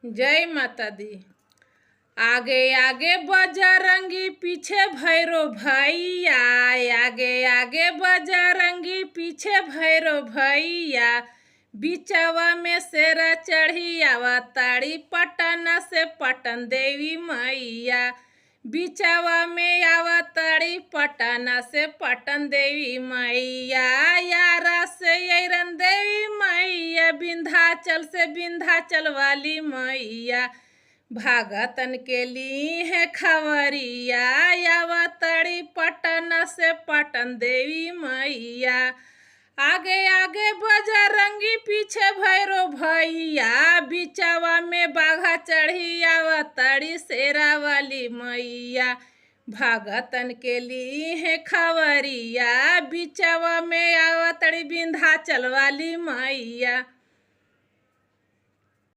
जय माता दी। आगे आगे बजरंगी पीछे भैरो भैया, आगे आगे बजरंगी पीछे भैरो भैया, बिचवा में शेरा चढ़ी आवताड़ी पटना से पटन देवी मैया, बिचवा में आवताड़ी पटना से पटन देवी मैया, यारा से यरन देवी मैया, विंध्याचल से विंध्याचल वाली मैया, भागतन के लिए है खबरिया, आवताड़ी पटना से पटन देवी मैया, आगे आगे बजरंगी पीछे भैरो भैया, बिचवा में बाघा चढ़ी आवताड़ी शेरा वाली मैया, भागतन के लिए है खबरिया, बिचवा में आवताड़ी विंध्याचल वाली मैया।